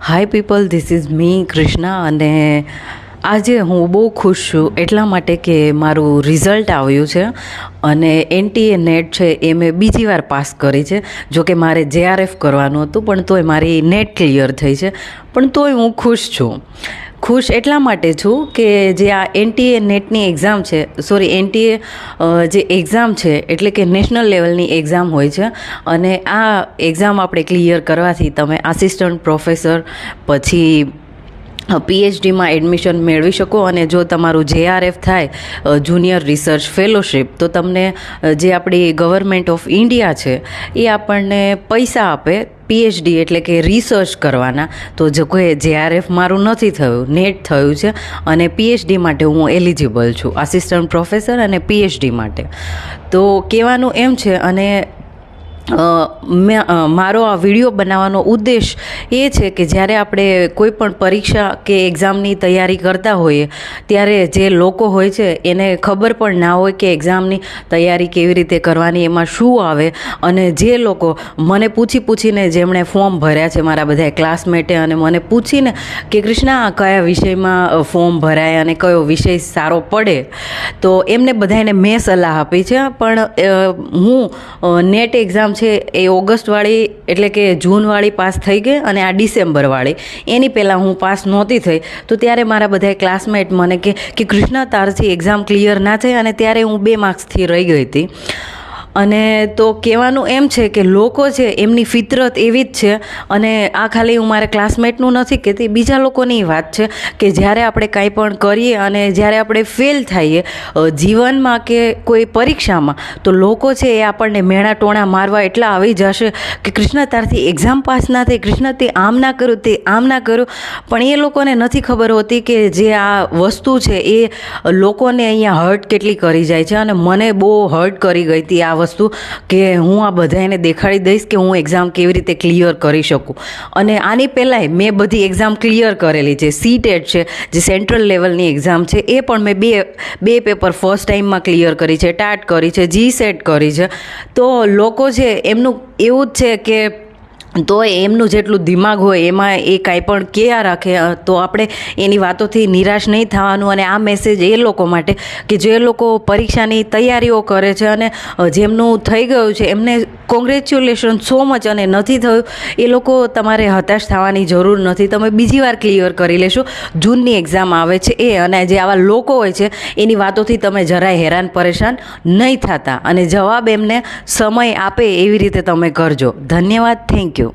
Hi people, this is me Krishna. અને આજે હું બહુ ખુશ છું એટલા માટે કે મારું રિઝલ્ટ આવ્યું છે અને એનટીએ નેટ છે એ મેં બીજી વાર પાસ કરી છે. જો કે મારે જેઆરએફ કરવાનું હતું પણ તોય મારી નેટ ક્લિયર થઈ છે. પણ તોય હું ખુશ છું. ખુશ એટલા માટે છું કે જે આ એનટીએ નેટની એક્ઝામ છે, એનટીએ જે એક્ઝામ છે એટલે કે નેશનલ લેવલની એક્ઝામ હોય છે અને આ એક્ઝામ આપણે ક્લિયર કરવાથી તમે આસિસ્ટન્ટ પ્રોફેસર પછી પીએચડીમાં એડમિશન મેળવી શકો. અને જો તમારું જેઆરએફ થાય જુનિયર રિસર્ચ ફેલોશિપ, તો તમને જે આપણી ગવર્મેન્ટ ઓફ ઇન્ડિયા છે એ આપણને પૈસા આપે પીએચડી એટલે કે રિસર્ચ કરવાના. તો જો કોઈ જેઆરએફ મારું નથી થયું, નેટ થયું છે અને પીએચડી માટે હું એલિજિબલ છું, આસિસ્ટન્ટ પ્રોફેસર અને પીએચડી માટે. તો કહેવાનું એમ છે અને મારો આ વિડીયો બનાવવાનો ઉદ્દેશ એ છે કે જ્યારે આપણે કોઈ પણ પરીક્ષા કે એક્ઝામની તૈયારી કરતા હોઈએ ત્યારે જે લોકો હોય છે એને ખબર પણ ના હોય કે એક્ઝામની તૈયારી કેવી રીતે કરવાની, એમાં શું આવે. અને જે લોકો મને પૂછીને જેમણે ફોર્મ ભર્યા છે, મારા બધા ક્લાસમેટે, અને મને પૂછીને કે કૃષ્ણા કયા વિષયમાં ફોર્મ ભરાય અને કયો વિષય સારો પડે, તો એમને બધાને મેં સલાહ આપી છે. પણ હું નેટ એક્ઝામ છે એ ઓગસ્ટવાળી એટલે કે જૂનવાળી પાસ થઈ ગઈ અને આ ડિસેમ્બરવાળી, એની પહેલાં હું પાસ નહોતી થઈ. તો ત્યારે મારા બધા ક્લાસમેટ મને કે કૃષ્ણા તારથી એક્ઝામ ક્લિયર ના થઈ, અને ત્યારે હું 2 માર્ક્સથી રહી ગઈ હતી. અને તો કહેવાનું એમ છે કે લોકો છે એમની ફિતરત એવી જ છે. અને આ ખાલી હું મારા ક્લાસમેટનું નથી કહેતી, બીજા લોકોની વાત છે કે જ્યારે આપણે કાંઈ પણ કરીએ અને જ્યારે આપણે ફેલ થઈએ જીવનમાં કે કોઈ પરીક્ષામાં, તો લોકો છે એ આપણને મેણા ટોણા મારવા એટલા આવી જશે કે કૃષ્ણા તારથી એક્ઝામ પાસ ના થઈ, કૃષ્ણા તે આમ ના કર્યું, તે આમ ના કર્યું. પણ એ લોકોને નથી ખબર હોતી કે જે આ વસ્તુ છે એ લોકોને અહીંયા હર્ટ કેટલી કરી જાય છે. અને મને બહુ હર્ટ કરી ગઈ હતી આ વસ્તુ કે હું આ બધાને દેખાડી દઈશ કે હું એક્ઝામ કેવી રીતે ક્લિયર કરી શકું. અને આની પહેલાંય મેં બધી એક્ઝામ ક્લિયર કરેલી છે. સીટેટ છે જે સેન્ટ્રલ લેવલની એક્ઝામ છે એ પણ મેં બે પેપર ફર્સ્ટ ટાઈમમાં ક્લિયર કરી છે, ટાટ કરી છે, જીસેટ કરી છે. તો લોકો છે એમનું એવું જ છે કે તો એમનું જેટલું દિમાગ હોય એમાં એ કાંઈ પણ કયા રાખે, તો આપણે એની વાતોથી નિરાશ નહીં થવાનું. અને આ મેસેજ એ લોકો માટે કે જે લોકો પરીક્ષાની તૈયારીઓ કરે છે અને જેમનું થઈ ગયું છે એમને કોંગ્રેચ્યુલેશન સો મચ, અને નથી થયું એ લોકો તમારે હતાશ થવાની જરૂર નથી. તમે બીજી વાર ક્લિયર કરી લેશો. જૂનની એક્ઝામ આવે છે એ, અને જે આવા લોકો હોય છે એની વાતોથી તમે જરાય હેરાન પરેશાન નહીં થતા, અને જવાબ એમને સમય આપે એવી રીતે તમે કરજો. ધન્યવાદ, થેન્ક યુ.